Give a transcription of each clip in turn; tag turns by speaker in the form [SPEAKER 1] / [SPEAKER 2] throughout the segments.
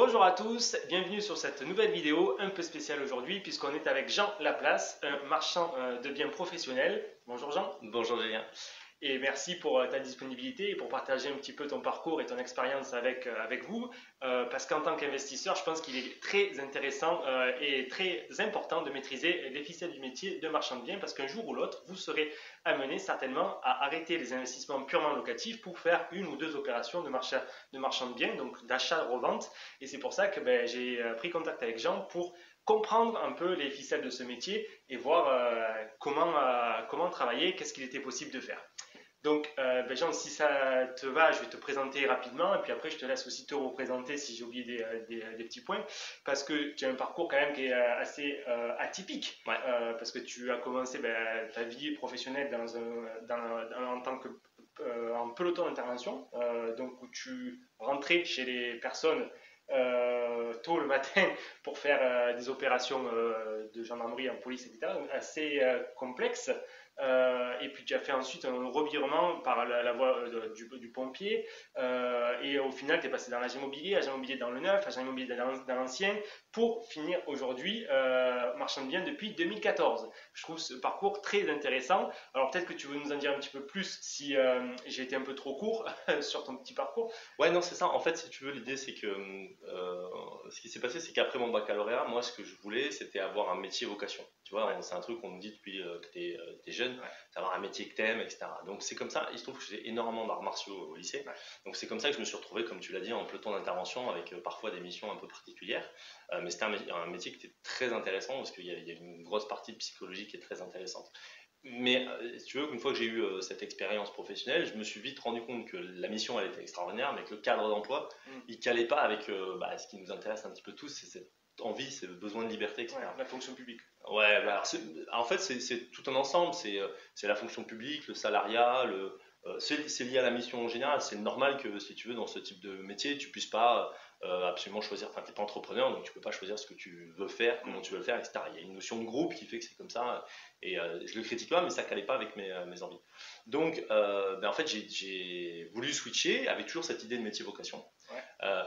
[SPEAKER 1] Bonjour à tous, bienvenue sur cette nouvelle vidéo un peu spéciale aujourd'hui puisqu'on est avec Jean Laplace, un marchand de biens professionnel. Bonjour Jean.
[SPEAKER 2] Bonjour Julien.
[SPEAKER 1] Et merci pour ta disponibilité et pour partager un petit peu ton parcours et ton expérience avec vous. Parce qu'en tant qu'investisseur, je pense qu'il est très intéressant et très important de maîtriser les ficelles du métier de marchand de biens parce qu'un jour ou l'autre, vous serez amené certainement à arrêter les investissements purement locatifs pour faire une ou deux opérations de marchand de biens, donc d'achat-revente. Et c'est pour ça que j'ai pris contact avec Jean pour comprendre un peu les ficelles de ce métier et voir comment travailler, qu'est-ce qu'il était possible de faire. Donc, Jean, si ça te va, je vais te présenter rapidement et puis après, je te laisse aussi te représenter si j'ai oublié des petits points parce que tu as un parcours quand même qui est assez atypique.
[SPEAKER 2] Ouais.
[SPEAKER 1] Parce que tu as commencé ta vie professionnelle en tant que en peloton d'intervention, donc où tu rentrais chez les personnes tôt le matin pour faire des opérations de gendarmerie en police, etc. Donc assez complexe. Et puis tu as fait ensuite un revirement par la voie du pompier et au final tu es passé dans l'agent immobilier dans le neuf, agent immobilier dans l'ancien pour finir aujourd'hui marchand de biens depuis 2014. Je trouve ce parcours très intéressant. Alors peut-être que tu veux nous en dire un petit peu plus si j'ai été un peu trop court sur ton petit parcours.
[SPEAKER 2] Ouais, non, c'est ça. En fait, si tu veux, l'idée, c'est que ce qui s'est passé, c'est qu'après mon baccalauréat, moi, ce que je voulais, c'était avoir un métier vocation. Tu vois, c'est un truc qu'on me dit depuis que tu es jeune, c'est avoir un métier que tu aimes, etc. Donc, c'est comme ça. Il se trouve que j'ai énormément d'arts martiaux au lycée. Donc, c'est comme ça que je me suis retrouvé, comme tu l'as dit, en peloton d'intervention avec parfois des missions un peu particulières. Mais c'était un métier qui était très intéressant parce qu'il y a une grosse partie de psychologie qui est très intéressante. Mais si tu veux, une fois que j'ai eu cette expérience professionnelle, je me suis vite rendu compte que la mission, elle était extraordinaire, mais que le cadre d'emploi, il calait pas avec ce qui nous intéresse un petit peu tous, c'est cette envie, c'est le besoin de liberté, etc.
[SPEAKER 1] La fonction publique.
[SPEAKER 2] Ouais, bah, en fait, c'est tout un ensemble. C'est la fonction publique, le salariat, c'est lié à la mission en général. C'est normal que, si tu veux, dans ce type de métier, tu puisses pas absolument choisir. Enfin, tu n'es pas entrepreneur, donc tu peux pas choisir ce que tu veux faire, comment tu veux le faire, etc. Il y a une notion de groupe qui fait que c'est comme ça. Et je le critique pas, mais ça calait pas avec mes envies. Donc, en fait, j'ai voulu switcher avec toujours cette idée de métier vocation.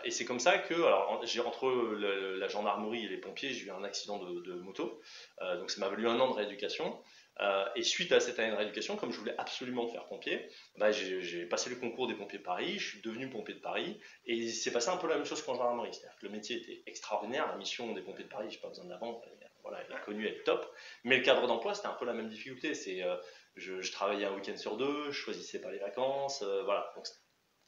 [SPEAKER 2] Et c'est comme ça que, alors, entre la gendarmerie et les pompiers, j'ai eu un accident de moto. Donc ça m'a valu un an de rééducation. Et suite à cette année de rééducation, comme je voulais absolument faire pompier, j'ai passé le concours des pompiers de Paris, je suis devenu pompier de Paris, et il s'est passé un peu la même chose qu'en gendarmerie. C'est-à-dire que le métier était extraordinaire, la mission des pompiers de Paris, je n'ai pas besoin de la vendre, voilà, elle est connue, elle est top. Mais le cadre d'emploi, c'était un peu la même difficulté. Je travaillais un week-end sur deux, je choisissais pas les vacances, voilà. Donc,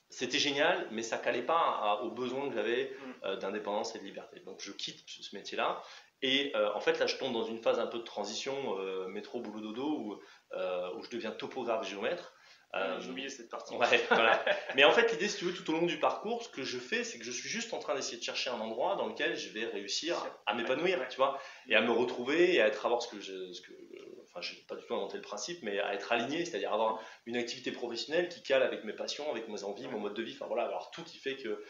[SPEAKER 2] c'était génial, mais ça calait pas aux besoins que j'avais d'indépendance et de liberté. Donc je quitte ce métier-là. Et en fait, là, je tombe dans une phase un peu de transition métro, boulot, dodo, où je deviens topographe géomètre.
[SPEAKER 1] J'ai oublié cette partie.
[SPEAKER 2] Ouais, voilà. Mais en fait, l'idée, si tu veux, tout au long du parcours, ce que je fais, c'est que je suis juste en train d'essayer de chercher un endroit dans lequel je vais réussir à m'épanouir, tu vois, et à me retrouver et à avoir enfin, je n'ai pas du tout inventé le principe, mais à être aligné, c'est-à-dire avoir une activité professionnelle qui cale avec mes passions, avec mes envies, mon mode de vie, enfin voilà, alors tout qui fait que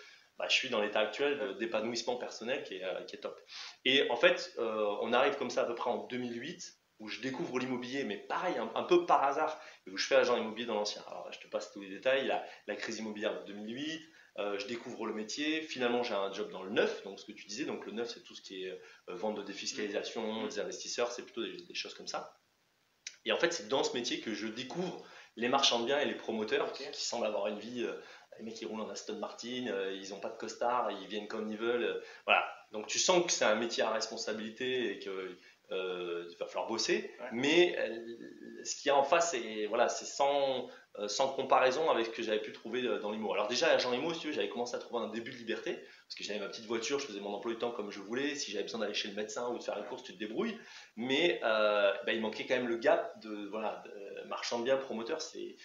[SPEAKER 2] je suis dans l'état actuel d'épanouissement personnel qui est top. Et en fait, on arrive comme ça à peu près en 2008, où je découvre l'immobilier, mais pareil, un peu par hasard, et où je fais agent immobilier dans l'ancien. Alors je te passe tous les détails, la crise immobilière de 2008, je découvre le métier, finalement j'ai un job dans le neuf, donc ce que tu disais, donc le neuf c'est tout ce qui est vente de défiscalisation, des investisseurs, c'est plutôt des choses comme ça. Et en fait c'est dans ce métier que je découvre les marchands de biens et les promoteurs qui semblent avoir une vie, les mecs qui roulent en Aston Martin, ils n'ont pas de costard, ils viennent comme ils veulent, voilà. Donc tu sens que c'est un métier à responsabilité et que il va falloir bosser, mais ce qu'il y a en face, c'est sans comparaison avec ce que j'avais pu trouver dans l'IMO. Alors déjà, agent IMO, si tu veux, j'avais commencé à trouver un début de liberté, parce que j'avais ma petite voiture, je faisais mon emploi du temps comme je voulais, si j'avais besoin d'aller chez le médecin ou de faire une course, tu te débrouilles, mais il manquait quand même le gap de marchand de biens, promoteur, c'est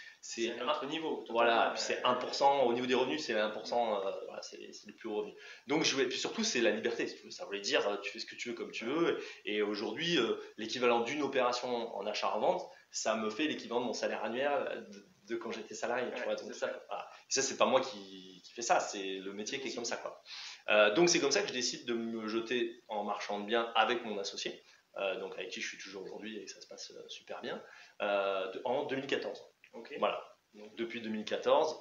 [SPEAKER 1] un autre niveau.
[SPEAKER 2] Voilà, c'est 1%, au niveau des revenus, c'est 1%, voilà, c'est le plus haut revenu. Donc, puis surtout, c'est la liberté. Ça voulait dire, tu fais ce que tu veux comme tu veux. Et aujourd'hui, l'équivalent d'une opération en achat-revente, ça me fait l'équivalent de mon salaire annuel de quand j'étais salarié. Tu vois, donc voilà. Et ça, c'est pas moi qui fais ça, c'est le métier qui est comme ça, quoi. Donc, c'est comme ça que je décide de me jeter en marchand de biens avec mon associé, donc avec qui je suis toujours aujourd'hui et que ça se passe super bien, en 2014. Voilà. Donc, depuis 2014,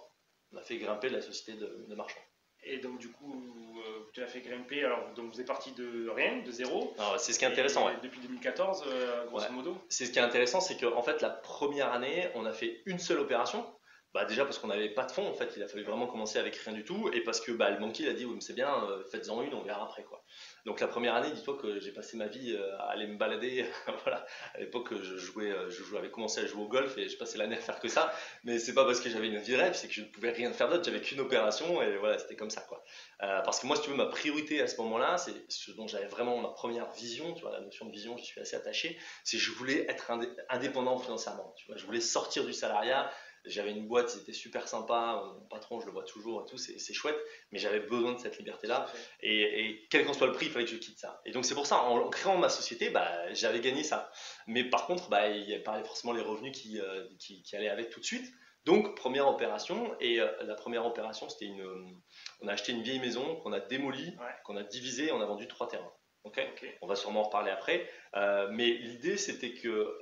[SPEAKER 2] on a fait grimper la société de marchand.
[SPEAKER 1] Et donc du coup, tu a fait grimper. Alors, donc vous êtes parti de rien, de zéro.
[SPEAKER 2] C'est ce qui est intéressant.
[SPEAKER 1] Depuis 2014, grosso modo.
[SPEAKER 2] C'est ce qui est intéressant, c'est qu'en fait, la première année, on a fait une seule opération. Déjà parce qu'on n'avait pas de fonds, en fait, il a fallu vraiment commencer avec rien du tout, et parce que le banquier il a dit oui, mais c'est bien, faites-en une, on verra après quoi. Donc la première année, dis-toi que j'ai passé ma vie à aller me balader. Voilà. À l'époque, j'avais commencé à jouer au golf et je passais l'année à faire que ça, mais c'est pas parce que j'avais une vie de rêve, c'est que je ne pouvais rien faire d'autre, j'avais qu'une opération et voilà, c'était comme ça quoi. Parce que moi, si tu veux, ma priorité à ce moment-là, c'est ce dont j'avais vraiment ma première vision, tu vois, la notion de vision, je suis assez attaché, c'est que je voulais être indépendant financièrement, tu vois, je voulais sortir du salariat. J'avais une boîte, c'était super sympa, mon patron, je le vois toujours et tout, c'est chouette, mais j'avais besoin de cette liberté-là. Et quel qu'en soit le prix, il fallait que je quitte ça. Et donc c'est pour ça, en créant ma société, j'avais gagné ça. Mais par contre, il n'y avait pas forcément les revenus qui allaient avec tout de suite. Donc première opération, et la première opération, c'était on a acheté une vieille maison qu'on a démolie, qu'on a divisée, et on a vendu 3 terrains. Okay. On va sûrement en reparler après, mais l'idée c'était que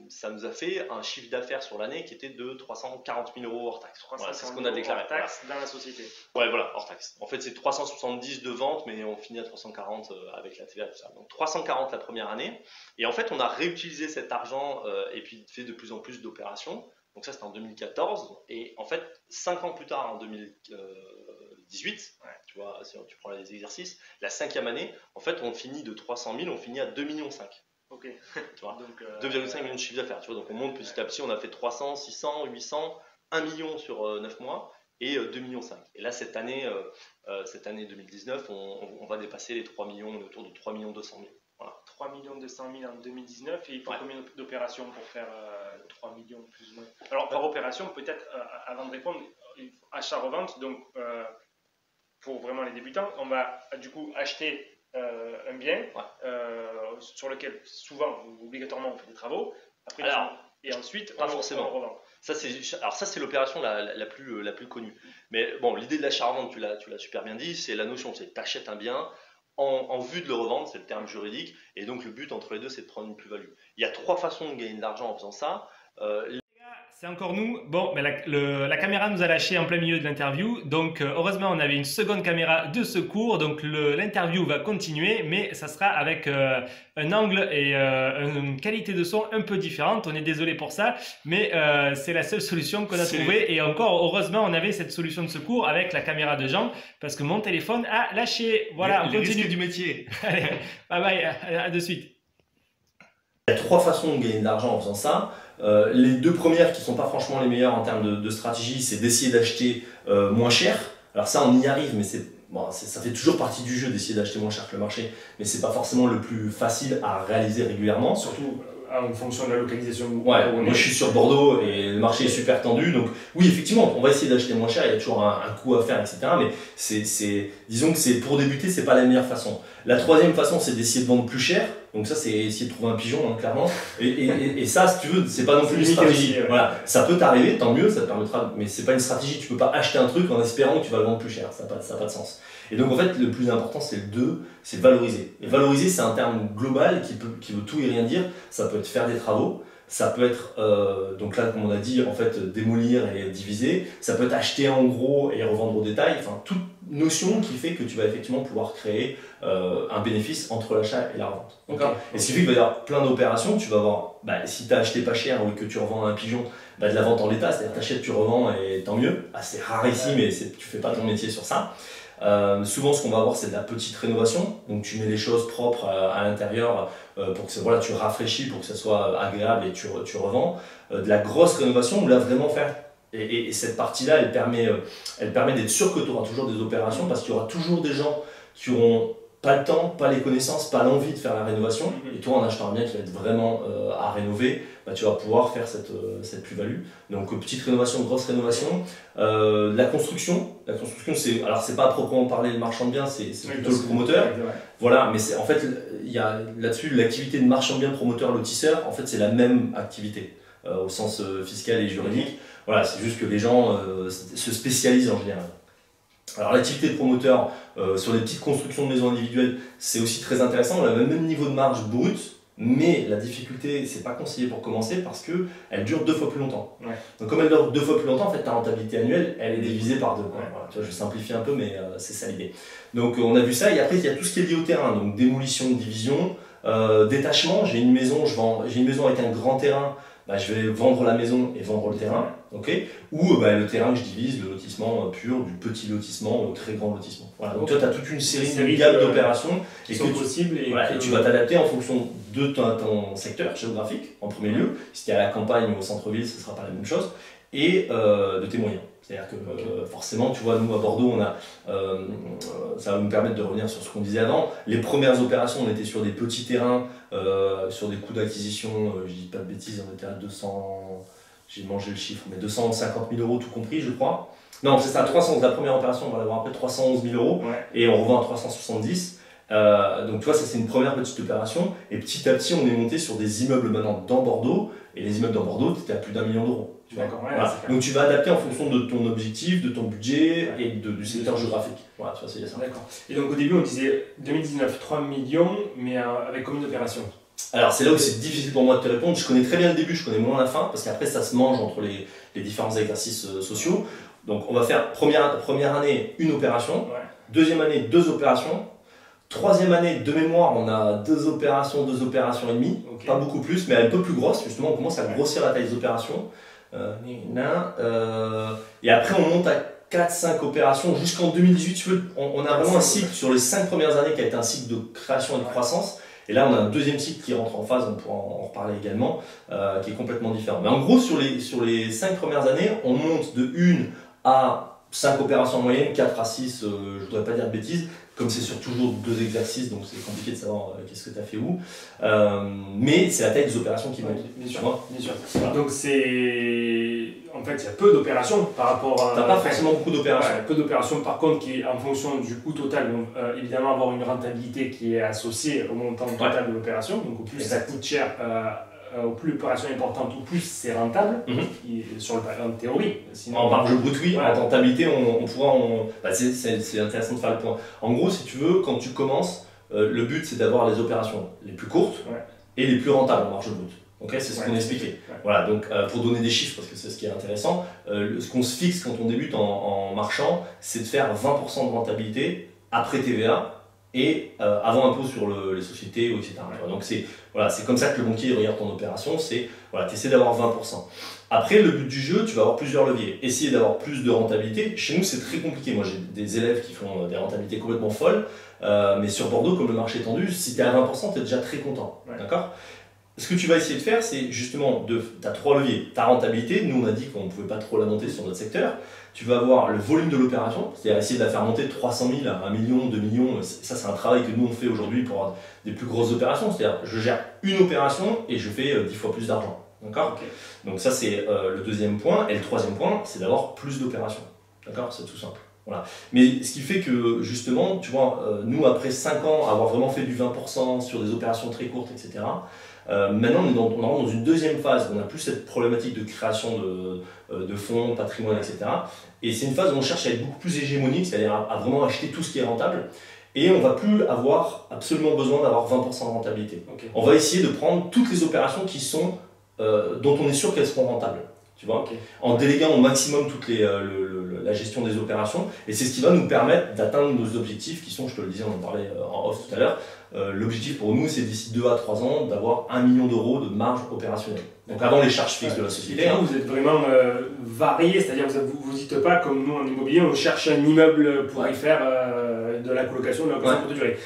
[SPEAKER 2] ça nous a fait un chiffre d'affaires sur l'année qui était de 340 000 € hors taxe.
[SPEAKER 1] Voilà, c'est ce qu'on a déclaré. Hors taxe dans la société.
[SPEAKER 2] Ouais, voilà, hors taxe. En fait, c'est 370 de vente, mais on finit à 340 avec la TVA, tout ça. Donc 340 la première année, et en fait, on a réutilisé cet argent et puis fait de plus en plus d'opérations. Donc ça, c'était en 2014, et en fait, 5 ans plus tard, en 2018, tu vois, si tu prends les exercices, la 5e année, en fait, on finit de 300 000, on finit à 2,5 millions.
[SPEAKER 1] Ok.
[SPEAKER 2] Tu vois, 2,5 millions de chiffre d'affaires. Tu vois, donc on monte petit à petit, on a fait 300, 600, 800, 1 million sur 9 mois et 2,5 millions. Et là, cette année 2019, on va dépasser les 3 millions, on est autour de 3 200 000. Voilà.
[SPEAKER 1] 3 200 000 en 2019, et il faut combien d'opérations pour faire 3 millions plus ou moins? Alors par opération, peut-être avant de répondre, achat-revente, donc pour vraiment les débutants, on va du coup acheter un bien sur lequel souvent, obligatoirement, on fait des travaux. Après, et ensuite,
[SPEAKER 2] pas forcément.
[SPEAKER 1] On revend.
[SPEAKER 2] Ça, c'est l'opération la plus connue. Mais bon, l'idée de l'achat-revente, tu l'as super bien dit, c'est la notion, c'est que tu achètes un bien en vue de le revendre, c'est le terme juridique, et donc le but entre les deux, c'est de prendre une plus-value. Il y a 3 façons de gagner de l'argent en faisant ça.
[SPEAKER 3] C'est encore nous. Bon, mais la caméra nous a lâché en plein milieu de l'interview. Donc, heureusement, on avait une seconde caméra de secours. Donc, l'interview va continuer, mais ça sera avec un angle et une qualité de son un peu différente. On est désolé pour ça, mais c'est la seule solution qu'on a trouvée. Et encore, heureusement, on avait cette solution de secours avec la caméra de Jean, parce que mon téléphone a lâché. Voilà, on continue.
[SPEAKER 2] Du métier.
[SPEAKER 3] Allez, bye bye, à de suite.
[SPEAKER 2] Il y a 3 façons de gagner de l'argent en faisant ça. Les 2 premières qui ne sont pas franchement les meilleures en termes de stratégie, c'est d'essayer d'acheter moins cher. Alors ça, on y arrive, mais ça fait toujours partie du jeu d'essayer d'acheter moins cher que le marché, mais c'est pas forcément le plus facile à réaliser régulièrement.
[SPEAKER 3] Surtout en fonction de la localisation.
[SPEAKER 2] Moi je suis sur Bordeaux et le marché est super tendu, donc oui, effectivement, on va essayer d'acheter moins cher, il y a toujours un coût à faire, etc. Mais disons que pour débuter, c'est pas la meilleure façon. La 3e façon, c'est d'essayer de vendre plus cher. Donc ça, c'est essayer de trouver un pigeon, clairement. Et ça, si tu veux, c'est pas non plus une stratégie. Voilà, ça peut t'arriver, tant mieux, ça te permettra, mais c'est pas une stratégie. Tu peux pas acheter un truc en espérant que tu vas le vendre plus cher. Ça n'a pas de sens. Et donc en fait, le plus important, c'est le 2, c'est valoriser. Et valoriser, c'est un terme global qui veut tout et rien dire. Ça peut être faire des travaux. Ça peut être, donc là, comme on a dit, en fait, démolir et diviser. Ça peut être acheter en gros et revendre au détail. Enfin, toute notion qui fait que tu vas effectivement pouvoir créer un bénéfice entre l'achat et la revente. Et ce qui fait qu'il va y avoir plein d'opérations. Tu vas avoir, si tu as acheté pas cher ou que tu revends un pigeon, de la vente en l'état, c'est-à-dire tu achètes, tu revends et tant mieux. C'est rare ici, mais tu fais pas ton métier sur ça. Souvent, ce qu'on va avoir, c'est de la petite rénovation. Donc, tu mets les choses propres à l'intérieur pour que tu rafraîchis, pour que ça soit agréable et tu revends. De la grosse rénovation, où là, vraiment faire. Et cette partie-là, elle permet d'être sûr que tu auras toujours des opérations, parce qu'il y aura toujours des gens qui auront pas le temps, pas les connaissances, pas l'envie de faire la rénovation. Et toi, en achetant un bien qui va être vraiment à rénover, tu vas pouvoir faire cette plus-value. Donc petite rénovation, grosse rénovation. La construction, c'est pas à proprement parler le marchand de biens, c'est plutôt le promoteur. Voilà, mais en fait, il y a là-dessus l'activité de marchand de biens, promoteur, lotisseur, en fait c'est la même activité au sens fiscal et juridique. Voilà, c'est juste que les gens se spécialisent en général. Alors l'activité de promoteur sur les petites constructions de maisons individuelles, c'est aussi très intéressant. On a le même niveau de marge brute, mais la difficulté, c'est pas conseillé pour commencer parce qu'elle dure 2 fois plus longtemps.
[SPEAKER 3] Ouais.
[SPEAKER 2] Donc comme elle dure 2 fois plus longtemps, en fait, ta rentabilité annuelle, elle est divisée par 2. Ouais. Voilà, tu vois, je simplifie un peu, mais c'est ça l'idée. Donc on a vu ça, et après il y a tout ce qui est lié au terrain, donc démolition, division, détachement. J'ai une maison, j'ai une maison avec un grand terrain, bah, je vais vendre la maison et vendre le terrain. Okay. Ou le terrain que je divise, le lotissement pur, du petit lotissement au très grand lotissement. Voilà. Donc toi, tu as toute une série de gamme d'opérations
[SPEAKER 3] qui sont possibles. Et
[SPEAKER 2] tu vas t'adapter en fonction de ton secteur géographique, en premier lieu. Si tu es à la campagne ou au centre-ville, ce ne sera pas la même chose. Et de tes moyens. C'est-à-dire que forcément, tu vois, nous à Bordeaux, ça va nous permettre de revenir sur ce qu'on disait avant. Les premières opérations, on était sur des petits terrains, sur des coûts d'acquisition, je dis pas de bêtises, on était à 200... J'ai mangé le chiffre, mais 250 000 euros tout compris, je crois. Non, c'est ça, 300, la première opération, on va l'avoir après 311 000 euros, et on revend à 370. Donc tu vois, ça c'est une première petite opération, et petit à petit, on est monté sur des immeubles maintenant dans Bordeaux, et les immeubles dans Bordeaux, tu étais à plus d'1 million d'euros. Voilà. Donc tu vas adapter en fonction de ton objectif, de ton budget et du secteur géographique. Voilà, tu vois, c'est ça.
[SPEAKER 3] D'accord. Et donc au début, on disait 2019, 3 millions, mais avec combien d'opérations?
[SPEAKER 2] Alors c'est là où c'est difficile pour moi de te répondre. Je connais très bien le début, je connais moins la fin, parce qu'après ça se mange entre les différents exercices sociaux. Donc on va faire première année une opération, deuxième année 2 opérations, troisième année de mémoire on a 2 opérations et demie, pas beaucoup plus, mais un peu plus grosse, justement on commence à grossir la taille des opérations. Et après on monte à 4-5 opérations jusqu'en 2018. On a vraiment un cycle sur les 5 premières années qui a été un cycle de création et de croissance. Et là, on a un deuxième cycle qui rentre en phase, on pourra en reparler également, qui est complètement différent. Mais en gros, sur les 5 premières années, on monte de 1 à 5 opérations en moyenne, 4 à 6, je ne voudrais pas dire de bêtises, comme c'est sur toujours 2 exercices, donc c'est compliqué de savoir qu'est-ce que tu as fait où. Mais c'est la taille des opérations qui monte.
[SPEAKER 3] Bien sûr. Voilà. Donc c'est... En fait, il y a peu d'opérations par rapport à...
[SPEAKER 2] Tu n'as pas forcément beaucoup d'opérations.
[SPEAKER 3] Peu d'opérations, par contre, qui est en fonction du coût total. Donc, évidemment, avoir une rentabilité qui est associée au montant total de l'opération. Donc, au plus ça coûte cher, au plus l'opération est importante, au plus c'est rentable, en théorie.
[SPEAKER 2] Sinon, en marge brute, oui. En rentabilité, on pourra... c'est intéressant de faire le point. En gros, si tu veux, quand tu commences, le but, c'est d'avoir les opérations les plus courtes et les plus rentables en marge brute. Okay, c'est ce qu'on expliquait. Voilà, donc pour donner des chiffres, parce que c'est ce qui est intéressant, ce qu'on se fixe quand on débute en marchand, c'est de faire 20% de rentabilité après TVA et avant impôt sur les sociétés, etc. Donc c'est comme ça que le banquier regarde ton opération, c'est tu essaies d'avoir 20%. Après, le but du jeu, tu vas avoir plusieurs leviers. Essayer d'avoir plus de rentabilité. Chez nous, c'est très compliqué. Moi, j'ai des élèves qui font des rentabilités complètement folles, mais sur Bordeaux, comme le marché est tendu, si tu es à 20%, tu es déjà très content. D'accord ? Ce que tu vas essayer de faire, c'est justement, tu as 3 leviers. Ta rentabilité, nous on a dit qu'on ne pouvait pas trop la monter sur notre secteur. Tu vas avoir le volume de l'opération, c'est-à-dire essayer de la faire monter de 300 000 à 1 million, 2 millions. Ça, c'est un travail que nous on fait aujourd'hui pour avoir des plus grosses opérations. C'est-à-dire, je gère une opération et je fais 10 fois plus d'argent. D'accord ? Donc ça, c'est le deuxième point. Et le troisième point, c'est d'avoir plus d'opérations. D'accord ? C'est tout simple. Voilà. Mais ce qui fait que justement, tu vois, nous après 5 ans, avoir vraiment fait du 20% sur des opérations très courtes, etc., maintenant on rentre dans une deuxième phase, on n'a plus cette problématique de création de fonds, patrimoine, etc. Et c'est une phase où on cherche à être beaucoup plus hégémonique, c'est-à-dire à vraiment acheter tout ce qui est rentable. Et on ne va plus avoir absolument besoin d'avoir 20% de rentabilité. On va essayer de prendre toutes les opérations qui sont, dont on est sûr qu'elles seront rentables. Tu vois, en déléguant au maximum toute la gestion des opérations, et c'est ce qui va nous permettre d'atteindre nos objectifs qui sont, je te le disais, on en parlait en off tout à l'heure, l'objectif pour nous c'est d'ici 2 à 3 ans d'avoir 1 million d'euros de marge opérationnelle. Donc avant les charges fixes de la société.
[SPEAKER 3] Vous êtes vraiment varié, c'est-à-dire vous ne dites pas comme nous en immobilier, on cherche un immeuble pour y faire de la colocation, de la location courte durée.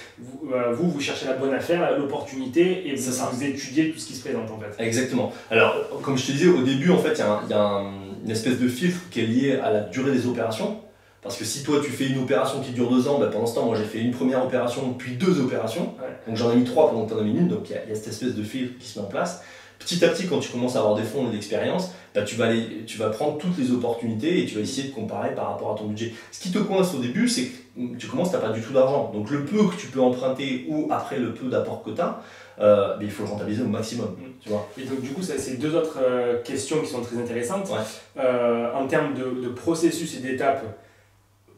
[SPEAKER 3] Vous cherchez la bonne affaire, l'opportunité, et vous étudiez tout ce qui se présente en fait.
[SPEAKER 2] Exactement. Alors comme je te disais au début, en fait il y a une espèce de filtre qui est lié à la durée des opérations. Parce que si toi tu fais une opération qui dure 2 ans, pendant ce temps moi j'ai fait une première opération puis 2 opérations, donc j'en ai mis 3 pendant que tu en as mis une, donc il y a cette espèce de filtre qui se met en place. Petit à petit, quand tu commences à avoir des fonds et de l'expérience, tu vas prendre toutes les opportunités et tu vas essayer de comparer par rapport à ton budget. Ce qui te coince au début, c'est que tu commences, tu n'as pas du tout d'argent. Donc le peu que tu peux emprunter ou après le peu d'apport que tu as, il faut le rentabiliser au maximum. Tu vois.
[SPEAKER 3] Et donc du coup, c'est 2 autres questions qui sont très intéressantes. En termes de processus et d'étapes,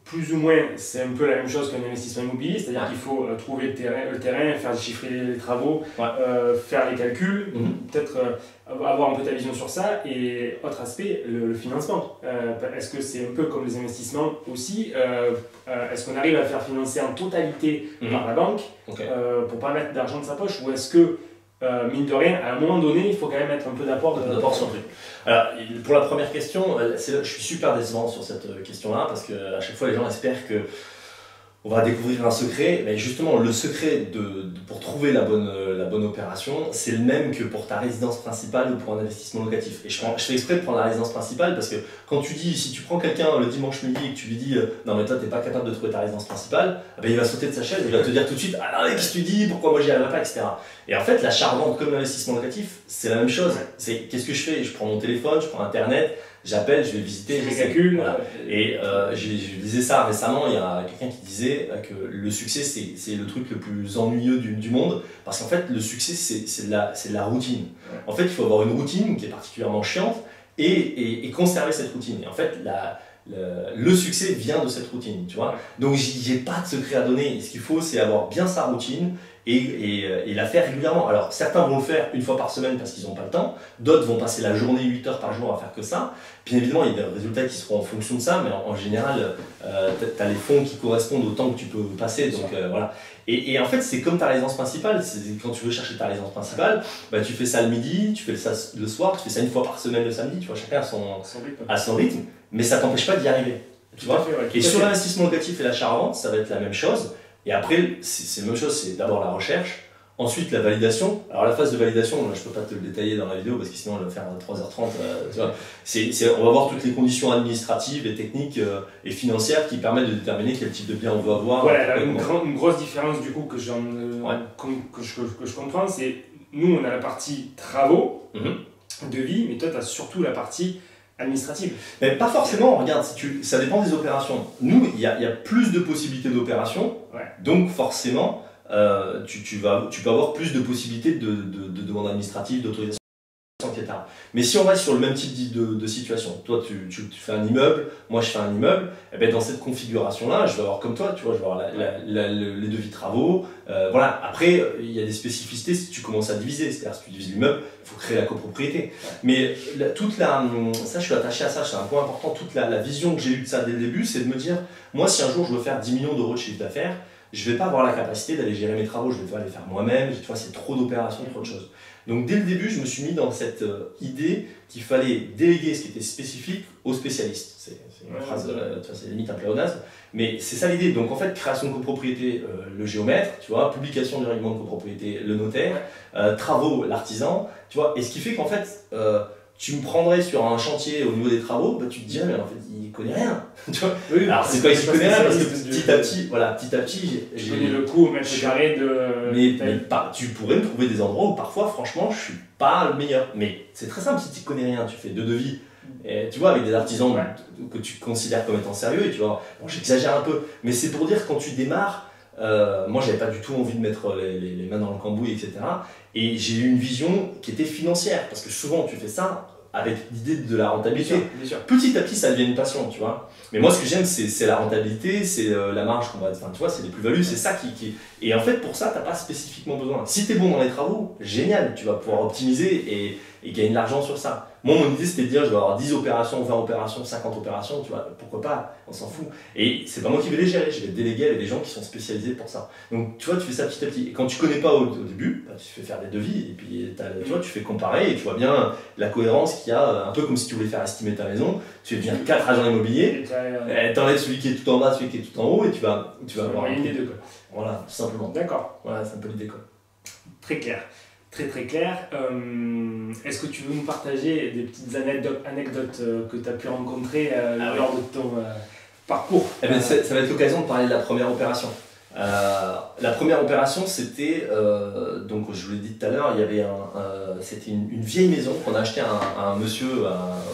[SPEAKER 3] plus ou moins, c'est un peu la même chose qu'un investissement immobilier, c'est-à-dire qu'il faut trouver le terrain, faire déchiffrer les travaux, faire les calculs, peut-être avoir un peu ta vision sur ça. Et autre aspect, le financement. Est-ce que c'est un peu comme les investissements aussi, est-ce qu'on arrive à faire financer en totalité par la banque pour ne pas mettre d'argent de sa poche, ou est-ce que mine de rien, à un moment donné, il faut quand même mettre un peu d'apport
[SPEAKER 4] sur le truc. Alors, pour la première question, je suis super décevant sur cette question-là parce qu'à chaque fois, les gens espèrent que on va découvrir un secret. Mais justement, le secret pour trouver la bonne opération, c'est le même que pour ta résidence principale ou pour un investissement locatif. Et je fais exprès de prendre la résidence principale parce que quand si tu prends quelqu'un le dimanche midi et que tu lui dis non mais toi t'es pas capable de trouver ta résidence principale, ben, il va sauter de sa chaise, il va te dire tout de suite ah non mais qu'est-ce que tu dis, pourquoi moi j'y arriverai pas, etc. Et en fait l'achat-revente comme l'investissement locatif, c'est la même chose. C'est qu'est-ce que je fais? Je prends mon téléphone, je prends internet, j'appelle, je vais visiter,
[SPEAKER 3] je calcule.
[SPEAKER 4] Voilà. Et je disais ça récemment, il y a quelqu'un qui disait que le succès c'est le truc le plus ennuyeux du monde parce qu'en fait le succès c'est de la routine. En fait il faut avoir une routine qui est particulièrement chiante et conserver cette routine. Et en fait le succès vient de cette routine, tu vois. Donc j'ai pas de secret à donner. Ce qu'il faut c'est avoir bien sa routine et la faire régulièrement. Alors certains vont le faire une fois par semaine parce qu'ils n'ont pas le temps, d'autres vont passer la journée 8 heures par jour à faire que ça. Bien évidemment il y a des résultats qui seront en fonction de ça, mais en général tu as les fonds qui correspondent au temps que tu peux passer, donc voilà. Et en fait c'est comme ta résidence principale, quand tu veux chercher ta résidence principale, bah, tu fais ça le midi, tu fais ça le soir, tu fais ça une fois par semaine le samedi, tu vois, chacun a son rythme, mais ça t'empêche pas d'y arriver. Tu vois. Et sur l'investissement locatif et l'achat-revente, ça va être la même chose. Et après, c'est la même chose, c'est d'abord la recherche, ensuite la validation. Alors la phase de validation, là, je ne peux pas te le détailler dans la vidéo parce que sinon on va faire 3h30. Tu vois. On va voir toutes les conditions administratives et techniques et financières qui permettent de déterminer quel type de bien on veut avoir.
[SPEAKER 3] Voilà, une grosse différence du coup que je comprends, c'est nous on a la partie travaux, devis, mais toi tu as surtout la partie administrative.
[SPEAKER 4] Mais pas forcément, regarde, ça dépend des opérations. Nous, il y a plus de possibilités d'opérations, donc forcément, tu peux avoir plus de possibilités de demandes administratives, d'autorisation, etc. Mais si on reste sur le même type de situation, toi tu fais un immeuble, moi je fais un immeuble, et bien dans cette configuration-là, je vais avoir comme toi, tu vois, je vais avoir les devis de travaux. Voilà. Après, il y a des spécificités si tu commences à diviser, c'est-à-dire si tu divises l'immeuble, il faut créer la copropriété. Mais ça je suis attaché à ça, c'est un point important, toute la vision que j'ai eue de ça dès le début, c'est de me dire, moi si un jour je veux faire 10 millions d'euros de chiffre d'affaires, je ne vais pas avoir la capacité d'aller gérer mes travaux, je vais devoir les faire moi-même, tu vois, c'est trop d'opérations, trop de choses. Donc dès le début, je me suis mis dans cette idée qu'il fallait déléguer ce qui était spécifique aux spécialistes. C'est une phrase, c'est limite un pléonasme, mais c'est ça l'idée. Donc en fait, création de copropriété, le géomètre, tu vois, publication du règlement de copropriété, le notaire, travaux, l'artisan, tu vois. Et ce qui fait qu'en fait, tu me prendrais sur un chantier au niveau des travaux, bah, tu te dirais, mais en fait, il connaît rien. Tu vois.
[SPEAKER 3] Oui,
[SPEAKER 4] alors, c'est pas qu'il connaît rien, parce que petit à petit,
[SPEAKER 3] j'ai connu le coup au mètre carré de.
[SPEAKER 4] Mais tu pourrais me trouver des endroits où parfois, franchement, je suis pas le meilleur. Mais c'est très simple, si tu connais rien, tu fais 2 devis. Et, tu vois, avec des artisans que tu considères comme étant sérieux, et tu vois, bon, j'exagère un peu, mais c'est pour dire quand tu démarres, moi j'avais pas du tout envie de mettre les mains dans le cambouis, etc. Et j'ai eu une vision qui était financière, parce que souvent tu fais ça avec l'idée de la rentabilité.
[SPEAKER 3] Bien sûr.
[SPEAKER 4] Petit à petit ça devient une passion, tu vois. Mais moi ce que j'aime c'est la rentabilité, c'est la marge qu'on va, enfin, tu vois, c'est les plus-values, c'est ça qui. Et en fait pour ça t'as pas spécifiquement besoin. Si t'es bon dans les travaux, génial, tu vas pouvoir optimiser et gagner de l'argent sur ça. Moi, mon idée, c'était de dire, je vais avoir 10 opérations, 20 opérations, 50 opérations, tu vois, pourquoi pas, on s'en fout. Et c'est pas moi qui vais les gérer, je vais déléguer avec des gens qui sont spécialisés pour ça. Donc, tu vois, tu fais ça petit à petit. Et quand tu connais pas au début, bah, tu fais faire des devis, et puis, tu vois, tu fais comparer, et tu vois bien la cohérence qu'il y a, un peu comme si tu voulais faire estimer ta maison, tu fais bien 4 agents immobiliers, t'enlèves celui qui est tout en bas, celui qui est tout en haut, et tu vas avoir
[SPEAKER 3] une des deux, quoi.
[SPEAKER 4] Voilà, tout simplement.
[SPEAKER 3] D'accord.
[SPEAKER 4] Voilà, c'est un peu l'idée, quoi.
[SPEAKER 3] Très clair. Très très clair. Est-ce que tu veux nous partager des petites anecdotes que tu as pu rencontrer lors de ton parcours?
[SPEAKER 4] Eh bien, ça va être l'occasion de parler de la première opération. La première opération, c'était, donc je vous l'ai dit tout à l'heure, il y avait c'était une vieille maison qu'on a achetée à un monsieur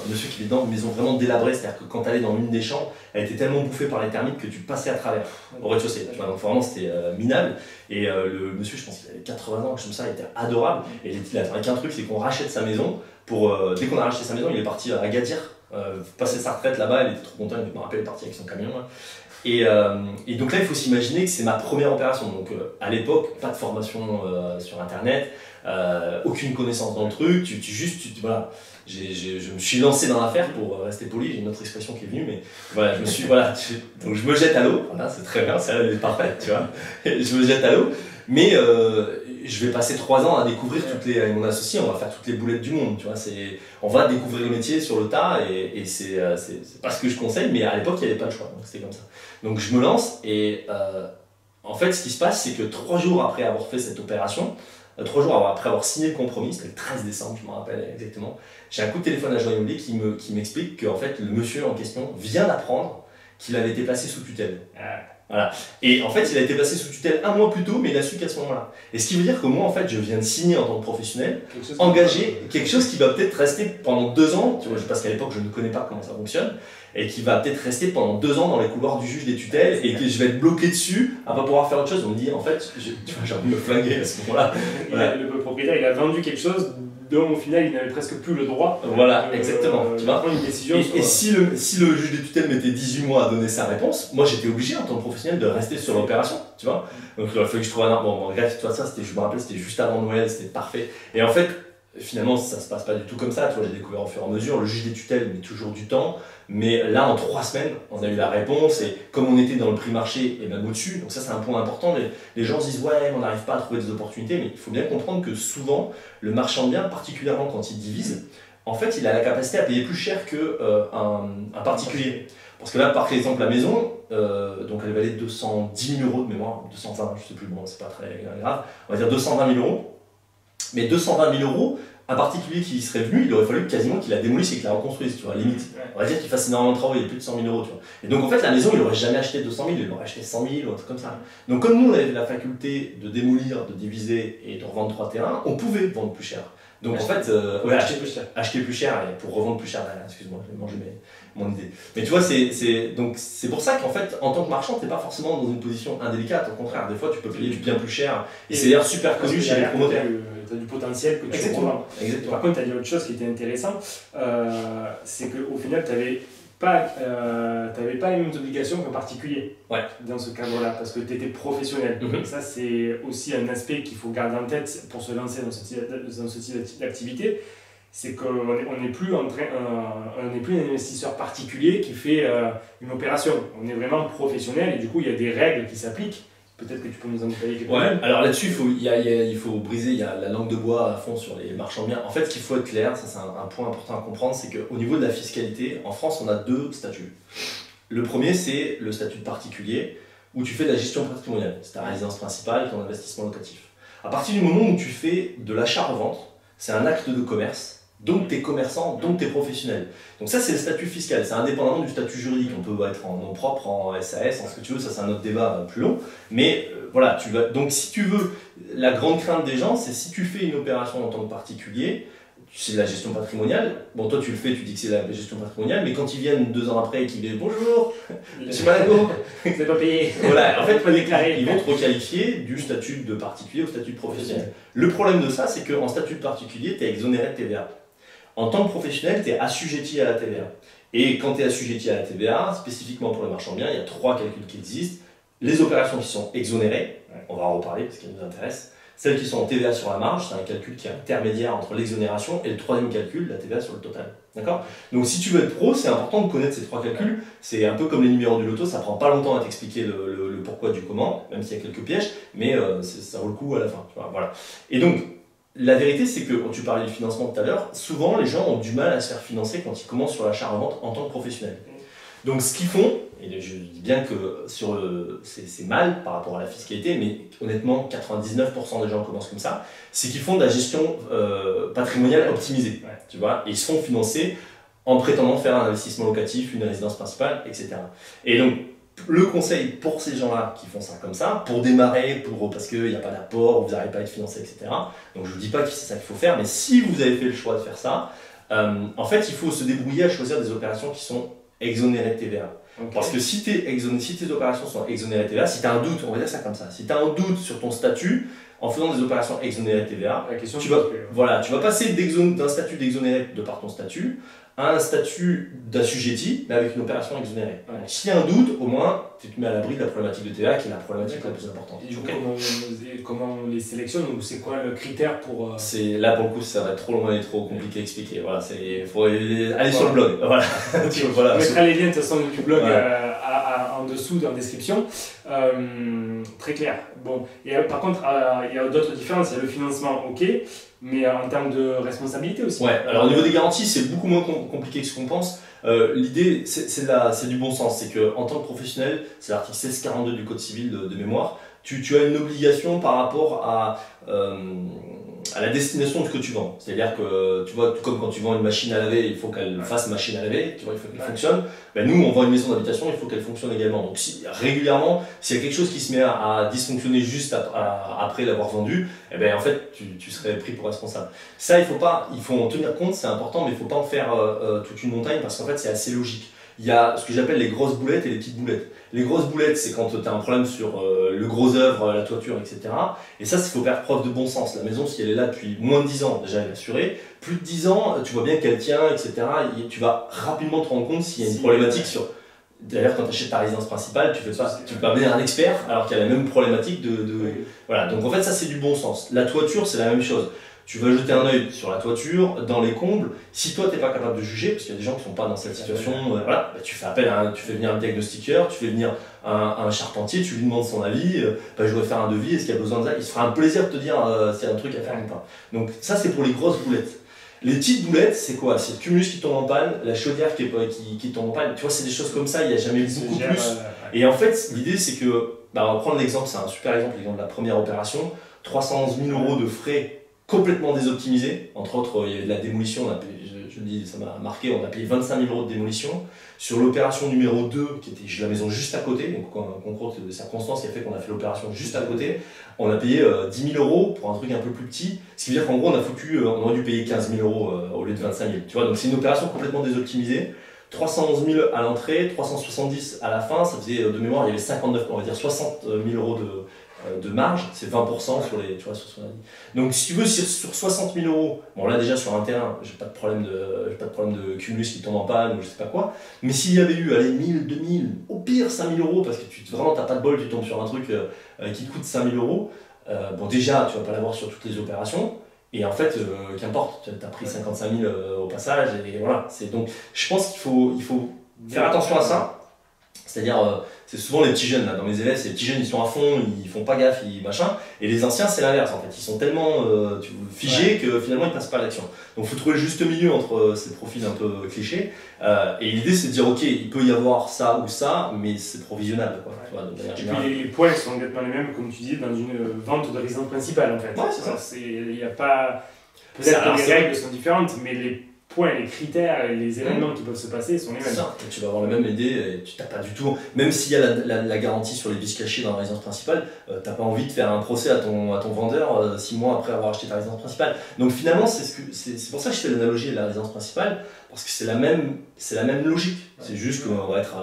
[SPEAKER 4] qui vivait dans une maison vraiment délabrée, c'est-à-dire que quand tu allais dans l'une des chambres, elle était tellement bouffée par les termites que tu passais à travers au rez-de-chaussée. Donc vraiment c'était minable. Et le monsieur, je pense qu'il avait 80 ans, comme ça, il était adorable. Et il a fait qu'un truc, c'est qu'on rachète sa maison. Dès qu'on a racheté sa maison, il est parti à Agadir, passer sa retraite là-bas, il était trop content, je me rappelle, il est parti avec son camion. Là. Et donc là, il faut s'imaginer que c'est ma première opération. Donc à l'époque, pas de formation sur Internet, aucune connaissance dans le truc. Voilà. Je me suis lancé dans l'affaire pour rester poli. J'ai une autre expression qui est venue, mais voilà, donc je me jette à l'eau. Voilà, c'est très bien, ça est parfait, tu vois. Je me jette à l'eau, mais je vais passer 3 ans à découvrir avec mon associé, on va faire toutes les boulettes du monde, tu vois. On va découvrir le métier sur le tas, et c'est pas ce que je conseille, mais à l'époque, il n'y avait pas le choix, donc c'était comme ça. Donc je me lance, et en fait, ce qui se passe, c'est que 3 jours après avoir fait cette opération, 3 jours après avoir signé le compromis, c'était le 13 décembre, je me rappelle exactement, j'ai un coup de téléphone à l'agent immobilier qui m'explique que en fait, le monsieur en question vient d'apprendre qu'il avait été placé sous tutelle. Voilà. Et en fait, il a été placé sous tutelle 1 mois plus tôt, mais il a su qu'à ce moment-là. Et ce qui veut dire que moi, en fait, je viens de signer en tant que professionnel, engager quelque chose qui va peut-être rester pendant 2 ans, tu vois, parce qu'à l'époque, je ne connais pas comment ça fonctionne, et qui va peut-être rester pendant 2 ans dans les couloirs du juge des tutelles, et que je vais être bloqué dessus, à pas pouvoir faire autre chose. On me dit, en fait, j'ai envie de me flinguer à ce moment-là.
[SPEAKER 3] Voilà. Le propriétaire, il a vendu quelque chose dont au final il n'avait presque plus le droit.
[SPEAKER 4] Voilà, exactement. Tu vois,
[SPEAKER 3] prendre une décision.
[SPEAKER 4] Et si le juge des tutelles mettait 18 mois à donner sa réponse, moi j'étais obligé en tant que professionnel de rester sur l'opération, tu vois. Donc il a fallu que je trouve un... Bon, bref, toi, ça, je me rappelle, c'était juste avant Noël, c'était parfait. Et en fait, finalement, ça se passe pas du tout comme ça, tu vois, j'ai découvert au fur et à mesure. Le juge des tutelles met toujours du temps, mais là, en 3 semaines, on a eu la réponse, et comme on était dans le prix marché, et même au-dessus, donc ça c'est un point important, les gens se disent ouais, on n'arrive pas à trouver des opportunités, mais il faut bien comprendre que souvent, le marchand de biens, particulièrement quand il divise, en fait, il a la capacité à payer plus cher qu'un particulier. Parce que là, par exemple, la maison, donc elle valait 210 000 euros de mémoire, 220, je sais plus, bon, c'est pas très grave, on va dire 220 000 euros, mais 220 000 euros, un particulier qui serait venu, il aurait fallu quasiment qu'il la démolisse et qu'il la reconstruise, tu vois, limite. On va dire qu'il fasse énormément de travaux, il y a plus de 100 000 euros, tu vois. Et donc en fait, la maison, il n'aurait jamais acheté 200 000, il aurait acheté 100 000 ou un truc comme ça. Donc comme nous, on avait la faculté de démolir, de diviser et de revendre 3 terrains, on pouvait vendre plus cher. Donc en fait, acheter plus cher et pour revendre plus cher, excuse-moi, je vais manger mon idée. Mais tu vois, c'est pour ça qu'en fait, en tant que marchand, tu n'es pas forcément dans une position indélicate, au contraire, des fois tu peux payer bien plus cher. Et c'est d'ailleurs super connu chez les promoteurs.
[SPEAKER 3] Tu as du potentiel que tu revends. Par contre, tu as dit autre chose qui était intéressant, c'est qu'au final, tu n'avais pas les mêmes obligations qu'un particulier dans ce cadre-là, parce que tu étais professionnel. Donc ça, c'est aussi un aspect qu'il faut garder en tête pour se lancer dans ce type d'activité. C'est qu'on n'est plus un investisseur particulier qui fait une opération. On est vraiment professionnel et du coup, il y a des règles qui s'appliquent. Peut-être que tu peux nous en détailler quelques-unes.
[SPEAKER 4] Alors là-dessus, il faut briser la langue de bois à fond sur les marchands de biens. En fait, ce qu'il faut être clair, ça c'est un point important à comprendre, c'est qu'au niveau de la fiscalité, en France, on a 2 statuts. Le premier, c'est le statut de particulier, où tu fais de la gestion patrimoniale. C'est ta résidence principale et ton investissement locatif. À partir du moment où tu fais de l'achat-revente, c'est un acte de commerce. Donc tu es commerçant, donc tu es professionnel. Donc ça c'est le statut fiscal, c'est indépendamment du statut juridique. On peut être en nom propre, en SAS, en ce que tu veux, ça c'est un autre débat plus long. Mais voilà, donc si tu veux, la grande crainte des gens, c'est si tu fais une opération en tant que particulier, c'est de la gestion patrimoniale. Bon, toi tu le fais, tu dis que c'est la gestion patrimoniale, mais quand ils viennent 2 ans après et qu'ils disent bonjour, je suis pas d'accord,
[SPEAKER 3] c'est pas payé.
[SPEAKER 4] Voilà, en fait, ils vont te requalifier du statut de particulier au statut de professionnel. Le problème de ça, c'est qu'en statut de particulier, tu es exonéré de TVA. En tant que professionnel, tu es assujetti à la TVA. Et quand tu es assujetti à la TVA, spécifiquement pour les marchands de biens, il y a 3 calculs qui existent. Les opérations qui sont exonérées, on va en reparler parce qu'elles nous intéressent. Celles qui sont en TVA sur la marge, c'est un calcul qui est intermédiaire entre l'exonération et le 3e calcul, la TVA sur le total. D'accord ? Donc si tu veux être pro, c'est important de connaître ces 3 calculs. C'est un peu comme les numéros du loto, ça prend pas longtemps à t'expliquer le pourquoi du comment, même s'il y a quelques pièges, mais ça vaut le coup à la fin. Tu vois, voilà. Et donc, la vérité, c'est que, quand tu parlais du financement tout à l'heure, souvent les gens ont du mal à se faire financer quand ils commencent sur l'achat-revente en tant que professionnel. Donc ce qu'ils font, et je dis bien que c'est mal par rapport à la fiscalité, mais honnêtement 99% des gens commencent comme ça, c'est qu'ils font de la gestion patrimoniale optimisée. Tu vois, et ils se font financer en prétendant faire un investissement locatif, une résidence principale, etc. Et donc, le conseil pour ces gens-là qui font ça comme ça, pour démarrer, parce qu'il n'y a pas d'apport, vous n'arrivez pas à être financé, etc. Donc je ne vous dis pas que c'est ça qu'il faut faire, mais si vous avez fait le choix de faire ça, en fait il faut se débrouiller à choisir des opérations qui sont exonérées de TVA. Okay. Parce que si tes opérations sont exonérées de TVA, si tu as un doute, on va dire ça comme ça, si tu as un doute sur ton statut, en faisant des opérations exonérées de TVA, tu vas passer d'un statut d'exonéré de par ton statut a un statut d'assujetti, mais avec une opération exonérée.
[SPEAKER 3] Ouais.
[SPEAKER 4] S'il y a un doute, au moins, tu te mets à l'abri de la problématique de TVA, qui est la problématique la plus importante.
[SPEAKER 3] Et du coup, comment on les sélectionne ou c'est quoi le critère pour...
[SPEAKER 4] Là, pour le coup, ça va être trop long et trop compliqué à expliquer. Voilà, il faut aller sur le blog. Voilà.
[SPEAKER 3] Okay.
[SPEAKER 4] Voilà.
[SPEAKER 3] On mettra les liens de toute façon du blog
[SPEAKER 4] ouais.
[SPEAKER 3] En dessous dans la description. Très clair. Bon. Et par contre, il y a d'autres différences. Il y a le financement, ok, mais en termes de responsabilité aussi.
[SPEAKER 4] Ouais, alors au niveau des garanties, c'est beaucoup moins compliqué que ce qu'on pense. L'idée, c'est du bon sens. C'est qu'en tant que professionnel, c'est l'article 1642 du Code civil de mémoire, tu as une obligation par rapport à la destination de ce que tu vends. C'est-à-dire que, tu vois, comme quand tu vends une machine à laver, il faut qu'elle fasse machine à laver, tu vois, il faut qu'elle fonctionne. Ben, nous, on vend une maison d'habitation, il faut qu'elle fonctionne également. Donc régulièrement, s'il y a quelque chose qui se met à dysfonctionner juste après l'avoir vendu, eh ben, en fait, tu serais pris pour responsable. Ça, il faut en tenir compte, c'est important, mais il ne faut pas en faire toute une montagne parce qu'en fait, c'est assez logique. Il y a ce que j'appelle les grosses boulettes et les petites boulettes. Les grosses boulettes, c'est quand tu as un problème sur le gros œuvre, la toiture, etc. Et ça, il faut faire preuve de bon sens. La maison, si elle est là depuis moins de 10 ans, déjà elle est assurée. Plus de 10 ans, tu vois bien qu'elle tient, etc. Et tu vas rapidement te rendre compte s'il y a une problématique sur... D'ailleurs, quand tu achètes ta résidence principale, tu peux pas venir un expert alors qu'il y a la même problématique
[SPEAKER 3] Oui.
[SPEAKER 4] Voilà, donc en fait, ça, c'est du bon sens. La toiture, c'est la même chose. Tu vas jeter un œil sur la toiture, dans les combles. Si toi, tu n'es pas capable de juger, parce qu'il y a des gens qui ne sont pas dans cette situation, voilà, bah, tu fais appel tu fais venir un diagnostiqueur, tu fais venir un charpentier, tu lui demandes son avis, bah, je voudrais faire un devis, est-ce qu'il y a besoin de ça? Il se fera un plaisir de te dire s'il y a un truc à faire ou pas. Donc ça, c'est pour les grosses boulettes. Les petites boulettes, c'est quoi? C'est le cumulus qui tombe en panne, la chaudière qui tombe en panne. Tu vois, c'est des choses comme ça, il n'y a jamais beaucoup plus. Et en fait, l'idée, c'est que, bah, on va prendre l'exemple, c'est un super exemple, l'exemple de la première opération, 311 000 € de frais complètement désoptimisé. Entre autres, il y avait de la démolition, je dis, ça m'a marqué, on a payé 25 000 € de démolition. Sur l'opération numéro 2, qui était la maison juste à côté, donc un concours de circonstances qui a fait qu'on a fait l'opération juste à côté, on a payé 10 000 € pour un truc un peu plus petit. Ce qui veut dire qu'en gros, on aurait dû payer 15 000 € au lieu de 25 000. Tu vois, donc c'est une opération complètement désoptimisée. 311 000 à l'entrée, 370 à la fin, ça faisait de mémoire, il y avait 59, on va dire 60 000 € de marge, c'est 20% sur les, tu vois, sur ce qu'on a dit. Donc si tu veux, sur 60 000 €, bon là déjà sur un terrain, j'ai pas de problème de cumulus qui tombe en panne ou je sais pas quoi, mais s'il y avait eu, allez, 1000, 2000, au pire 5 000 € parce que vraiment t'as pas de bol, tu tombes sur un truc qui te coûte 5 000 €, bon déjà tu vas pas l'avoir sur toutes les opérations, et en fait, qu'importe, tu as pris 55 000 au passage, et voilà. Donc je pense qu'il faut faire attention à ça. C'est-à-dire, c'est souvent les petits jeunes, là, dans mes élèves, c'est les petits jeunes, ils sont à fond, ils font pas gaffe, machin. Et les anciens, c'est l'inverse, en fait. Ils sont tellement figés que finalement, ils passent pas à l'action. Donc, il faut trouver le juste milieu entre ces profils un peu clichés. Et l'idée, c'est de dire, ok, il peut y avoir ça ou ça, mais c'est provisionnable, quoi. Tu vois, de manière générale.
[SPEAKER 3] Et puis les points sont nettement les mêmes, comme tu dis, dans une vente de résidence principale, en fait.
[SPEAKER 4] Ouais, c'est ça.
[SPEAKER 3] Il n'y a pas... Peut-être que les règles sont différentes, mais les points, les critères et les événements qui peuvent se passer sont les mêmes.
[SPEAKER 4] Ça, tu vas avoir la même idée, et tu n'as pas du tout, même s'il y a la garantie sur les vices cachés dans la résidence principale, tu n'as pas envie de faire un procès à ton vendeur 6 mois après avoir acheté ta résidence principale. Donc finalement, c'est pour ça que je fais l'analogie de la résidence principale, parce que c'est la même logique. C'est juste qu'on va être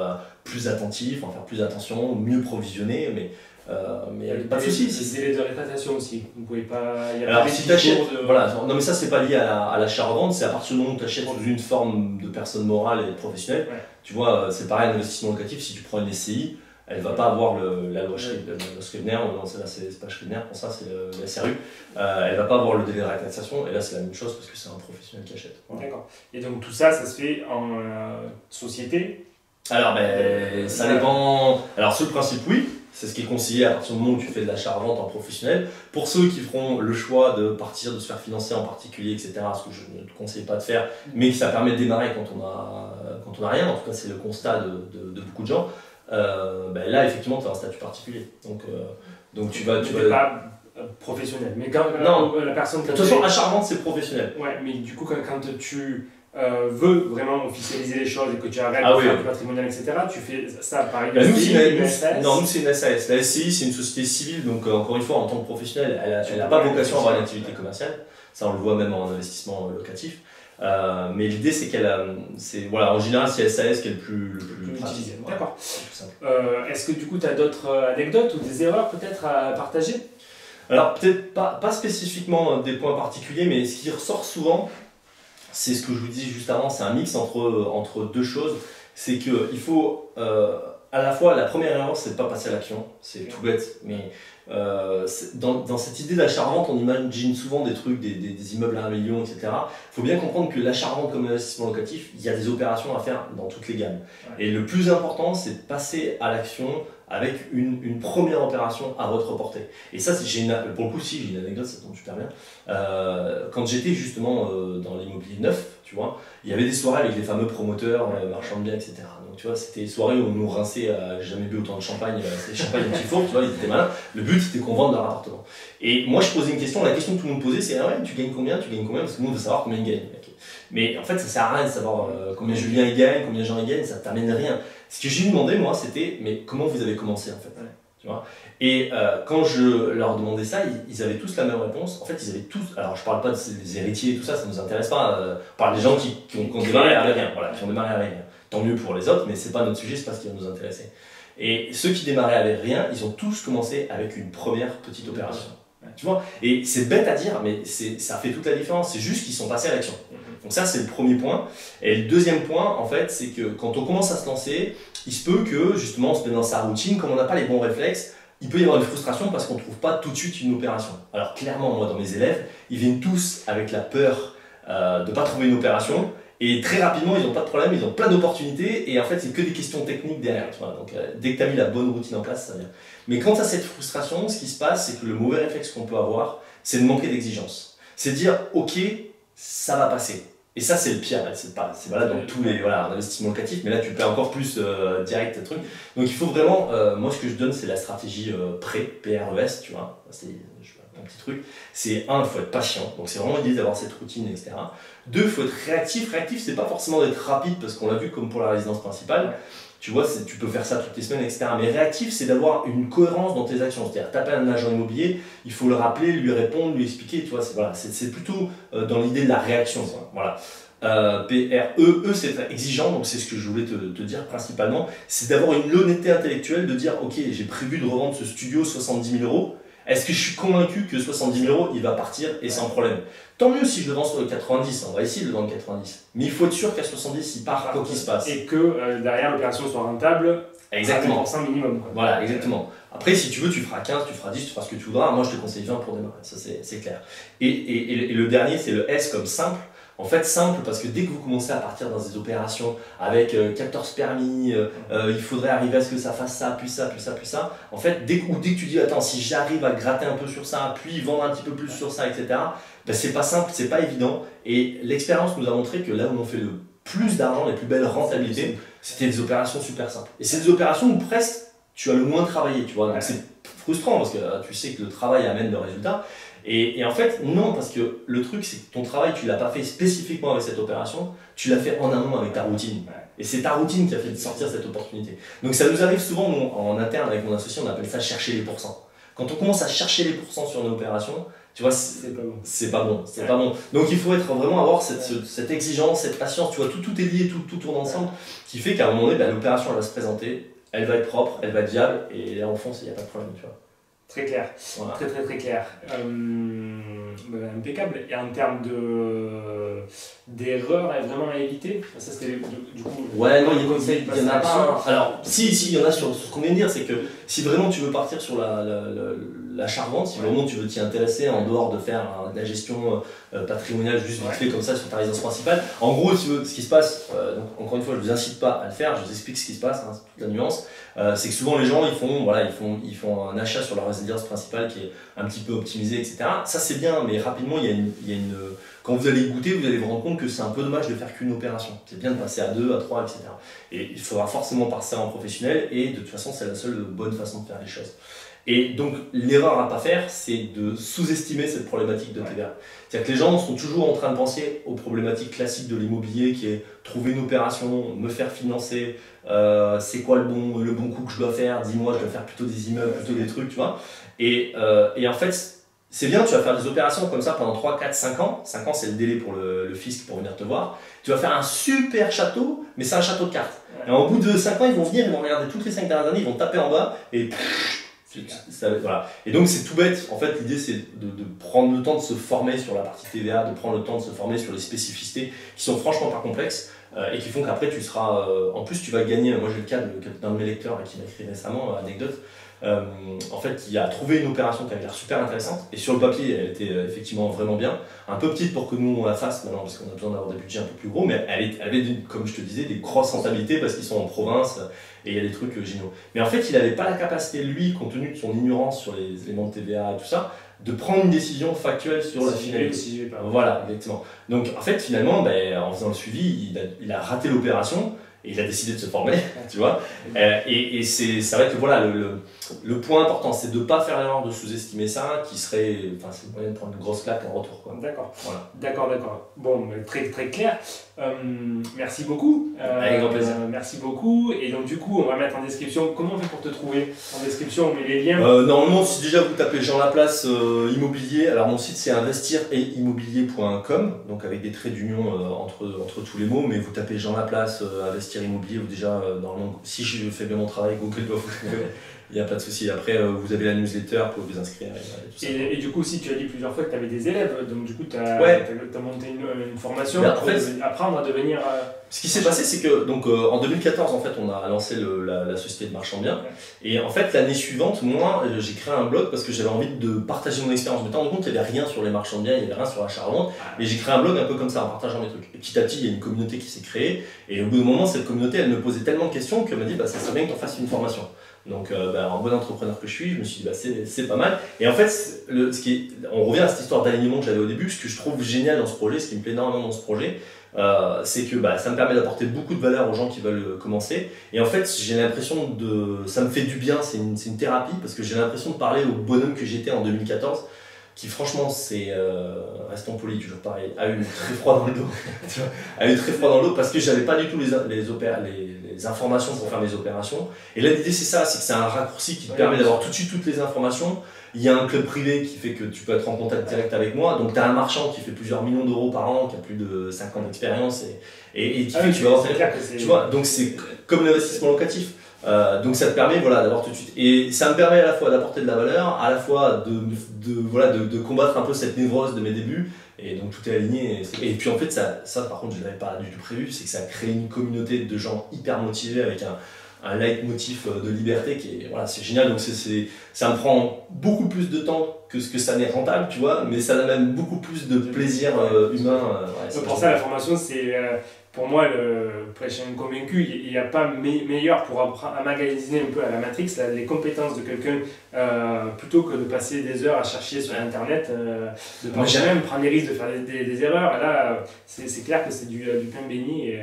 [SPEAKER 4] plus attentif, on va faire plus attention, mieux provisionner, mais il n'y a pas de souci.
[SPEAKER 3] Les délais de rétractation aussi. Vous pouvez pas.
[SPEAKER 4] Alors, si tu achètes. Voilà, non, mais ça, c'est pas lié à l'achat-revente, c'est à partir du moment où tu achètes sous une forme de personne morale et professionnelle. Ouais. Tu vois, c'est pareil, l'investissement locatif, si tu prends une SCI, elle va pas avoir la loi Scribner, non, c'est pas Scribner, pour ça, c'est la SRU. Elle va pas avoir le délai de rétractation, et là, c'est la même chose parce que c'est un professionnel qui achète. Voilà.
[SPEAKER 3] D'accord. Et donc, tout ça, ça se fait en société?
[SPEAKER 4] Alors, ça dépend. Alors, sur le principe, oui. C'est ce qui est conseillé à partir du moment où tu fais de l'achat-revente en professionnel. Pour ceux qui feront le choix de partir, de se faire financer en particulier, etc., ce que je ne te conseille pas de faire, mais que ça permet de démarrer quand on a rien, en tout cas c'est le constat de beaucoup de gens, là effectivement tu as un statut particulier. Donc tu vas...
[SPEAKER 3] pas professionnel, mais quand la personne...
[SPEAKER 4] De toute façon, achat-revente c'est professionnel.
[SPEAKER 3] Ouais, mais du coup quand tu... veut vraiment officialiser les choses et que tu arrêtes de faire du patrimonial, etc., tu fais ça par exemple.
[SPEAKER 4] Nous, c'est SAS. Non, nous, c'est une SAS. La SCI, c'est une société civile, donc encore une fois, en tant que professionnel, elle n'a pas vocation à avoir une activité commerciale. Ça, on le voit même en investissement locatif. Mais l'idée, c'est en général, c'est SAS qui est le plus
[SPEAKER 3] utilisé. D'accord. Est-ce que du coup, tu as d'autres anecdotes ou des erreurs peut-être à partager? Alors,
[SPEAKER 4] peut-être pas spécifiquement des points particuliers, mais ce qui ressort souvent, c'est ce que je vous disais juste avant, c'est un mix entre deux choses. C'est qu'il faut, à la fois, la première erreur, c'est de ne pas passer à l'action. C'est tout bête, mais dans cette idée d'achat-revente, on imagine souvent des trucs, des immeubles à 1 million, etc. Il faut bien comprendre que l'achat-revente comme investissement locatif, il y a des opérations à faire dans toutes les gammes. Et le plus important, c'est de passer à l'action avec une première opération à votre portée. Et ça, pour le coup, si, j'ai une anecdote, ça tombe super bien. Quand j'étais justement dans l'immobilier neuf, tu vois, il y avait des soirées avec les fameux promoteurs, marchands de biens, etc. Donc tu vois, c'était des soirées où on nous rinçait, j'ai jamais bu autant de champagne, c'était champagne au petit four, tu vois, ils étaient malins. Le but, c'était qu'on vende leur appartement. Et moi, je posais une question, la question que tout le monde posait, c'est ah ouais, tu gagnes combien, parce que tout le monde veut savoir combien il gagne. Okay. Mais en fait, ça sert à rien de savoir combien Julien il gagne, combien Jean il gagne, ça t'amène rien. Ce que j'ai demandé, moi, c'était mais comment vous avez commencé en fait, tu vois. Et quand je leur demandais ça, ils avaient tous la même réponse. En fait, ils avaient tous. Alors, je parle pas des héritiers et tout ça, ça nous intéresse pas. On parle des gens qui ont démarré avec rien, voilà, qui ont démarré avec rien. Tant mieux pour les autres, mais c'est pas notre sujet, c'est pas ce qui va nous intéresser. Et ceux qui démarraient avec rien, ils ont tous commencé avec une première petite opération. Tu vois, et c'est bête à dire, mais ça fait toute la différence. C'est juste qu'ils sont passés à l'action. Donc ça, c'est le premier point. Et le deuxième point, en fait, c'est que quand on commence à se lancer, il se peut que, justement, on se met dans sa routine, comme on n'a pas les bons réflexes, il peut y avoir une frustration parce qu'on ne trouve pas tout de suite une opération. Alors clairement, moi, dans mes élèves, ils viennent tous avec la peur de ne pas trouver une opération. Et très rapidement, ils n'ont pas de problème, ils ont plein d'opportunités. Et en fait, c'est que des questions techniques derrière. Tu vois. Donc dès que tu as mis la bonne routine en place, ça vient. Mais quand tu as cette frustration, ce qui se passe, c'est que le mauvais réflexe qu'on peut avoir, c'est de manquer d'exigence. C'est de dire, ok, ça va passer. Et ça, c'est le pire. C'est valable dans tous les investissements locatifs, mais là, tu paies encore plus direct truc. Donc, il faut vraiment, moi, ce que je donne, c'est la stratégie PRES, tu vois. C'est un petit truc. C'est il faut être patient. Donc, c'est vraiment l'idée d'avoir cette routine, etc. 2, il faut être réactif. Réactif, c'est pas forcément d'être rapide, parce qu'on l'a vu comme pour la résidence principale. Tu vois, tu peux faire ça toutes les semaines, etc. Mais réactif, c'est d'avoir une cohérence dans tes actions. C'est-à-dire, tu appelles un agent immobilier, il faut le rappeler, lui répondre, lui expliquer. Tu vois, c'est plutôt dans l'idée de la réaction. Quoi. Voilà. PRE, c'est exigeant, donc c'est ce que je voulais te dire principalement. C'est d'avoir une honnêteté intellectuelle, de dire, ok, j'ai prévu de revendre ce studio 70 000 €. Est-ce que je suis convaincu que 70 000 €, il va partir et sans problème? Tant mieux si je le vends sur le 90, on va essayer de le vendre 90. Mais il faut être sûr qu'à 70, il part quoi qu'il se passe.
[SPEAKER 3] Et que derrière l'opération soit rentable,
[SPEAKER 4] exactement.
[SPEAKER 3] À 1% minimum. Quoi.
[SPEAKER 4] Voilà, exactement. Après, si tu veux, tu feras 15, tu feras 10, tu feras ce que tu voudras. Moi, je te conseille 20 pour démarrer, ça c'est clair. Et le dernier, c'est le S comme simple. En fait, simple parce que dès que vous commencez à partir dans des opérations avec 14 permis, il faudrait arriver à ce que ça fasse ça, puis ça, puis ça, puis ça. En fait, dès que tu dis, attends, si j'arrive à gratter un peu sur ça, puis vendre un petit peu plus sur ça, etc., ben, c'est pas simple, c'est pas évident. Et l'expérience nous a montré que là où on fait le plus d'argent, les plus belles rentabilités, c'était des opérations super simples. Et c'est des opérations où presque tu as le moins travaillé, tu vois. Donc c'est frustrant parce que tu sais que le travail amène le résultat. Et en fait, non, parce que le truc, c'est que ton travail, tu ne l'as pas fait spécifiquement avec cette opération, tu l'as fait en amont avec ta routine. Et c'est ta routine qui a fait sortir cette opportunité. Donc ça nous arrive souvent, en interne avec mon associé, on appelle ça chercher les pourcents. Quand on commence à chercher les pourcents sur une opération, tu vois, c'est pas bon. C'est pas bon. Donc il faut vraiment avoir cette exigence, cette patience, tu vois, tout est lié, tout tourne ensemble, qui fait qu'à un moment donné, ben, l'opération, elle va se présenter, elle va être propre, elle va être viable, et là, en fond, il n'y a pas de problème, tu vois.
[SPEAKER 3] Très clair, voilà. Très clair. Impeccable. Et en termes d'erreurs vraiment à éviter, ça c'était du coup.
[SPEAKER 4] Ouais, non, il y en a pas. Alors, si, il y en a sur ce qu'on vient de dire, c'est que si vraiment tu veux partir sur l'achat-revente, si vraiment tu veux t'y intéresser en dehors de faire de la gestion patrimoniale juste vite fait comme ça sur ta résidence principale, en gros, ce qui se passe, donc, encore une fois, je ne vous incite pas à le faire, je vous explique ce qui se passe, hein, c'est toute la nuance. C'est que souvent les gens ils font un achat sur leur résidence principale qui est un petit peu optimisé, etc. Ça c'est bien, mais rapidement quand vous allez y goûter, vous allez vous rendre compte que c'est un peu dommage de faire qu'une opération. C'est bien de passer à 2, à 3, etc. Et il faudra forcément passer en professionnel, et de toute façon c'est la seule bonne façon de faire les choses. Et donc l'erreur à ne pas faire, c'est de sous-estimer cette problématique de TVA. C'est-à-dire que les gens sont toujours en train de penser aux problématiques classiques de l'immobilier, qui est trouver une opération, me faire financer, c'est quoi le bon coup que je dois faire, dis-moi, je dois faire plutôt des immeubles, plutôt des trucs, tu vois. Et en fait, c'est bien, tu vas faire des opérations comme ça pendant 3, 4, 5 ans. 5 ans, c'est le délai pour le fisc pour venir te voir. Tu vas faire un super château, mais c'est un château de cartes. Et au bout de 5 ans, ils vont venir, ils vont regarder toutes les 5 dernières années, ils vont taper en bas, et Voilà. Et donc c'est tout bête, en fait l'idée c'est de prendre le temps de se former sur la partie TVA, de prendre le temps de se former sur les spécificités qui sont franchement pas complexes et qui font qu'après tu seras, en plus tu vas gagner, moi j'ai le cas d'un de mes lecteurs qui m'a écrit récemment, anecdote, en fait qui a trouvé une opération qui avait l'air super intéressante et sur le papier elle était effectivement vraiment bien, un peu petite pour que nous on la fasse maintenant parce qu'on a besoin d'avoir des budgets un peu plus gros, mais elle avait comme je te disais des grosses rentabilités parce qu'ils sont en province et il y a des trucs géniaux. Mais en fait il n'avait pas la capacité lui, compte tenu de son ignorance sur les éléments de TVA et tout ça, de prendre une décision factuelle sur la finalité. Voilà, exactement. Donc en fait finalement en faisant le suivi il a raté l'opération. Et il a décidé de se former, tu vois. Et c'est vrai que voilà, le point important, c'est de ne pas faire l'erreur de sous-estimer ça, qui serait, enfin, c'est le moyen de prendre une grosse claque en retour, quoi.
[SPEAKER 3] D'accord.
[SPEAKER 4] Voilà.
[SPEAKER 3] D'accord. Bon, très clair. Merci beaucoup.
[SPEAKER 4] Avec grand plaisir.
[SPEAKER 3] Merci beaucoup. Et donc du coup, on va mettre en description. Comment on fait pour te trouver? En description, on met les liens.
[SPEAKER 4] Normalement, si déjà vous tapez Jean Laplace immobilier, alors mon site c'est investir-et-immobilier.com, donc avec des traits d'union entre tous les mots, mais vous tapez Jean Laplace investir immobilier ou déjà normalement, si je fais bien mon travail, Google doit vous trouver. Il n'y a pas de souci. Après, vous avez la newsletter pour vous inscrire.
[SPEAKER 3] Et du coup, si tu as dit plusieurs fois que tu avais des élèves, donc du coup, tu as monté une formation pour apprendre à devenir.
[SPEAKER 4] Ce qui s'est passé, c'est que donc, en 2014, en fait, on a lancé la société de marchand bien. Et en fait, l'année suivante, moi, j'ai créé un blog parce que j'avais envie de partager mon expérience. Je me suis rendu compte qu'il n'y avait rien sur les marchands bien, il n'y avait rien sur l'achat-revente. Et j'ai créé un blog un peu comme ça, en partageant mes trucs. Et petit à petit, il y a une communauté qui s'est créée. Et au bout d'un moment, cette communauté, elle me posait tellement de questions qu'elle m'a dit ça serait bien que tu en fasses une formation. Donc, en bon entrepreneur que je suis, je me suis dit, c'est pas mal. Et en fait, on revient à cette histoire d'alignement que j'avais au début. Ce que je trouve génial dans ce projet, ce qui me plaît énormément dans ce projet, c'est que ça me permet d'apporter beaucoup de valeur aux gens qui veulent commencer. Et en fait, j'ai l'impression ça me fait du bien, c'est une thérapie, parce que j'ai l'impression de parler au bonhomme que j'étais en 2014, qui franchement, restons polis, toujours pareil, a eu très froid dans le dos. A eu très froid dans le dos parce que j'avais pas du tout les informations pour faire mes opérations. Et là, l'idée, c'est ça, c'est que c'est un raccourci qui te permet d'avoir tout de suite toutes les informations. Il y a un club privé qui fait que tu peux être en contact direct avec moi. Donc, tu as un marchand qui fait plusieurs millions d'euros par an, qui a plus de 5 ans d'expérience et qui fait que tu vas avoir... Tu vois, donc c'est comme l'investissement locatif. Donc ça te permet d'avoir tout de suite. Et ça me permet à la fois d'apporter de la valeur, à la fois de combattre un peu cette névrose de mes débuts. Et donc tout est aligné. Et puis en fait, ça par contre, je ne l'avais pas du tout prévu, c'est que ça a créé une communauté de gens hyper motivés avec un leitmotiv de liberté qui est, c'est génial. Donc ça me prend beaucoup plus de temps que ce que ça n'est rentable, tu vois, mais ça amène beaucoup plus de plaisir humain.
[SPEAKER 3] Pour ça, la formation, c'est pour moi, pour être convaincu, il n'y a pas meilleur pour emmagasiner un peu à la Matrix les compétences de quelqu'un plutôt que de passer des heures à chercher sur Internet, de pas même prendre les risques de faire des erreurs. Là, c'est clair que c'est du pain béni et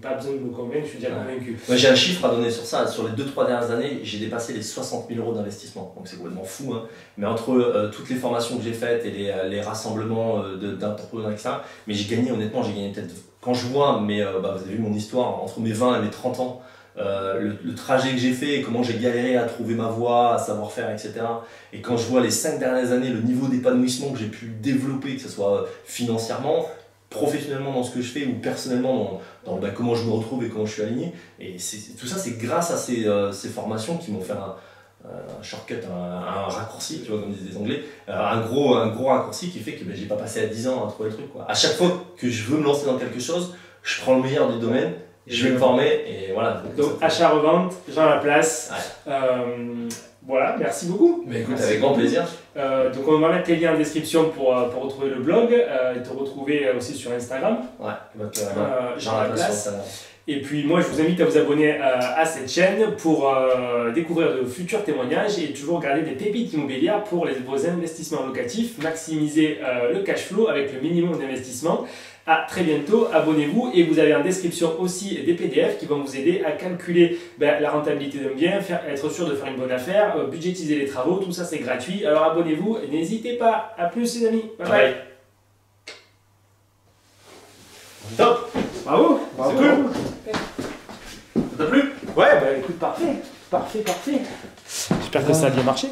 [SPEAKER 3] pas besoin de me convaincre, je suis déjà convaincu.
[SPEAKER 4] Moi, j'ai un chiffre à donner sur ça. Sur les 2-3 dernières années, j'ai dépassé les 60 000 euros d'investissement. Donc c'est complètement fou, hein. Mais entre toutes les formations que j'ai faites et les rassemblements d'entrepreneurs, etc., mais j'ai gagné peut-être. Quand je vois, vous avez vu mon histoire, entre mes 20 et mes 30 ans, le trajet que j'ai fait et comment j'ai galéré à trouver ma voie, à savoir faire, etc. Et quand je vois les 5 dernières années, le niveau d'épanouissement que j'ai pu développer, que ce soit financièrement, professionnellement dans ce que je fais ou personnellement dans comment je me retrouve et comment je suis aligné. Et tout ça, c'est grâce à ces formations qui m'ont fait un shortcut, un raccourci, tu vois, comme disent les Anglais, un gros raccourci qui fait que j'ai pas passé à 10 ans à trouver le truc, quoi. À chaque fois que je veux me lancer dans quelque chose, je prends le meilleur du domaine, je vais me former et voilà.
[SPEAKER 3] Donc achat-revente, Jean Laplace. Voilà, merci beaucoup.
[SPEAKER 4] Mais écoute, avec grand plaisir.
[SPEAKER 3] Donc on va mettre les liens en description pour retrouver le blog et te retrouver aussi sur Instagram. Jean Laplace. Et puis moi je vous invite à vous abonner à cette chaîne pour découvrir de futurs témoignages et toujours garder des pépites immobilières pour vos investissements locatifs, maximiser le cash flow avec le minimum d'investissement. À très bientôt, abonnez-vous et vous avez en description aussi des PDF qui vont vous aider à calculer la rentabilité d'un bien, être sûr de faire une bonne affaire, budgétiser les travaux, tout ça c'est gratuit. Alors abonnez-vous et n'hésitez pas. À plus les amis. Bye bye.
[SPEAKER 4] Top.
[SPEAKER 3] Bravo.
[SPEAKER 4] C'est cool. Ça t'a plu?
[SPEAKER 3] Ouais, écoute, parfait. J'espère que ça a bien marché.